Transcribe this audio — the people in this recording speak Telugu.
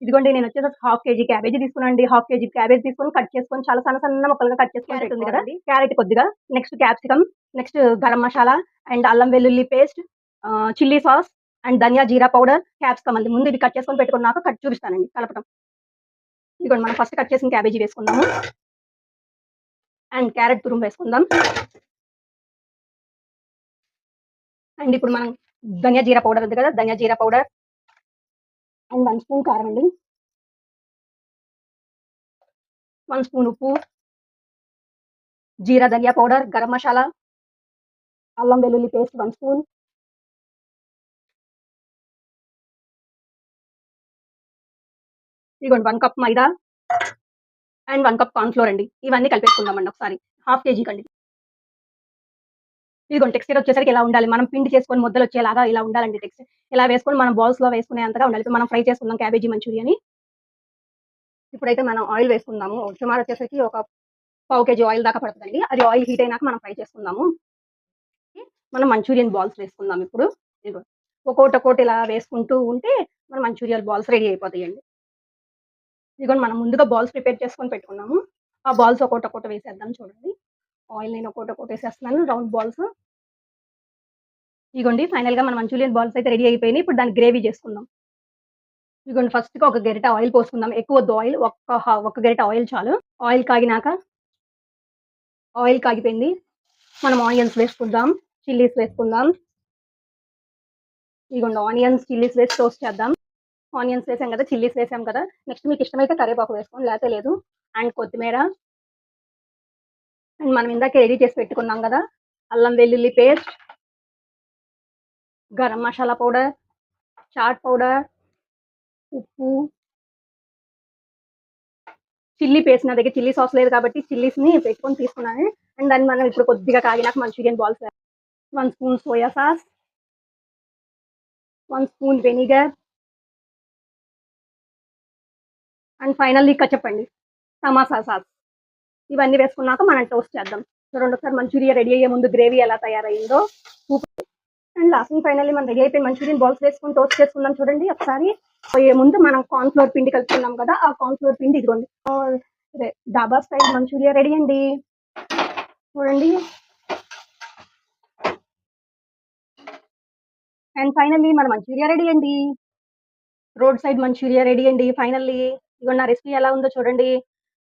ఇదిగోండి నేను వచ్చేసి హాఫ్ కేజీ క్యాబేజీ తీసుకున్నానండి. హాఫ్ కేజీ క్యాబేజ్ తీసుకొని కట్ చేసుకొని చాలా సన్న ముక్కలుగా కట్ చేసుకొని క్యారెట్ ఉంది పెట్టుకోవాలండి. క్యారెట్ కొద్దిగా, next capsicum, next garam masala and అల్లం వెల్లుల్లి పేస్ట్, చిల్లీ సాస్ అండ్ ధనియా జీరా పౌడర్, క్యాప్సికమ్ అండి. ముందు ఇవి కట్ చేసుకొని పెట్టుకున్నాక చూపిస్తానండి కలపటం. ఇదిగోండి మనం ఫస్ట్ కట్ చేసిన క్యాబేజీ వేసుకుందాము అండ్ క్యారెట్ తురుము వేసుకుందాం. అండ్ ఇప్పుడు మనం ధనియా జీరా పౌడర్ ఉంది కదా, ధనియా జీరా పౌడర్ అండ్ 1 స్పూన్ కారం అండి, 1 స్పూన్ ఉప్పు, జీరా ధనియా పౌడర్, గరం మసాలా, అల్లం వెల్లుల్లి పేస్ట్ 1 స్పూన్, ఇదిగోండి 1 cup maida and 1 cup corn flour అండి. ఇవన్నీ కలిపేసుకుందామండి ఒకసారి. హాఫ్ కేజీ కండి. ఇదిగోండి టెక్స్చర్ వచ్చేసరికి ఇలా ఉండాలి. మనం పిండి చేసుకొని ముద్దలు వచ్చేలాగా ఇలా ఉండాలండి టెక్స్చర్. ఇలా వేసుకొని మనం బాల్స్‌లో వేసుకునేంతగా ఉండాలి. ఇప్పుడు మనం ఫ్రై చేసుకుందాం క్యాబేజీ మంచూరియాని. ఇప్పుడైతే మనం ఆయిల్ వేసుకుందాము. సుమారు వచ్చేసరికి ఒక పావు కేజీ ఆయిల్ దాకా పడుతుందండి. అది ఆయిల్ హీట్ అయినాక మనం ఫ్రై చేసుకుందాము. మనం మంచూరియన్ బాల్స్ వేసుకుందాం ఇప్పుడు. ఇదిగో ఒక్కోటి ఇలా వేసుకుంటూ ఉంటే మన మంచూరియన్ బాల్స్ రెడీ అయిపోతాయండి. ఇదిగోండి మనం ముందుగా బాల్స్ ప్రిపేర్ చేసుకొని పెట్టుకున్నాము. ఆ బాల్స్ ఒక్కోటి వేసేద్దాం చూడండి. ఆయిల్ నేను ఒక్కోటి వేసేస్తున్నాను రౌండ్ బాల్స్. ఇదిగోండి ఫైనల్‌గా మన మంచూరియన్ బాల్స్ అయితే రెడీ అయిపోయినాయి. ఇప్పుడు దాన్ని గ్రేవీ చేసుకుందాం. ఇదిగోండి ఫస్ట్‌గా ఒక గరిటె ఆయిల్ పోసుకుందాం. ఎక్కువొద్దు ఆయిల్. ఒక్క గరిటె ఆయిల్ చాలు. ఆయిల్ కాగినాక ఆయిల్ కాగిపోయింది. మనం ఆనియన్స్ వేసుకుందాం. చిల్లీస్ వేసుకుందాం. ఇదిగోండి ఆనియన్స్, చిల్లీస్ వేసి టోస్ట్ చేద్దాం. ఆనియన్స్ వేసాం కదా, చిల్లీస్ వేసాం కదా. నెక్స్ట్ మీకు ఇష్టమైతే కరివేపాకు వేసుకోండి, లేకపోతే లేదు. అండ్ కొత్తిమీర అండ్ మనం ఇందాక రెడీ చేసి పెట్టుకున్నాం కదా, అల్లం వెల్లుల్లి పేస్ట్, గరం మసాలా పౌడర్, చాట్ పౌడర్, ఉప్పు, చిల్లీ పేస్ట్. నా దగ్గర చిల్లీ సాస్ లేదు కాబట్టి చిల్లీస్‌ని పెట్టుకొని తీసుకున్నాను. అండ్ దాన్ని మనం ఇప్పుడు కొద్దిగా కాగినాక Manchurian balls 1 spoon soya sauce, 1 spoon vinegar and finally ketchup అండి, టమాటా సాస్. ఇవన్నీ వేసుకున్నాక మనం టోస్ట్ చేద్దాం. చూడండి ఒకసారి మంచూరియా రెడీ అయ్యే ముందు గ్రేవీ ఎలా తయారయిందో. అండ్ లాస్ట్ ఫైనల్లీ మనం రెడీ అయిపోయిన మంచూరియన్ బాల్స్ వేసుకొని టోస్ట్ చేసుకుందాం చూడండి ఒకసారి. పోయే ముందు మనం కార్న్ ఫ్లోర్ పిండి కలుపుకున్నాం కదా, ఆ కార్న్ ఫ్లోర్ పిండి ఇదిగోండి. డాబా స్టైల్ మంచూరియా రెడీ అండి. చూడండి. అండ్ ఫైనల్లీ మన మంచూరియా రెడీ అండి. రోడ్ సైడ్ మంచూరియా రెడీ అండి ఫైనల్లీ. ఇదిగోండి నా రెసిపీ ఎలా ఉందో చూడండి.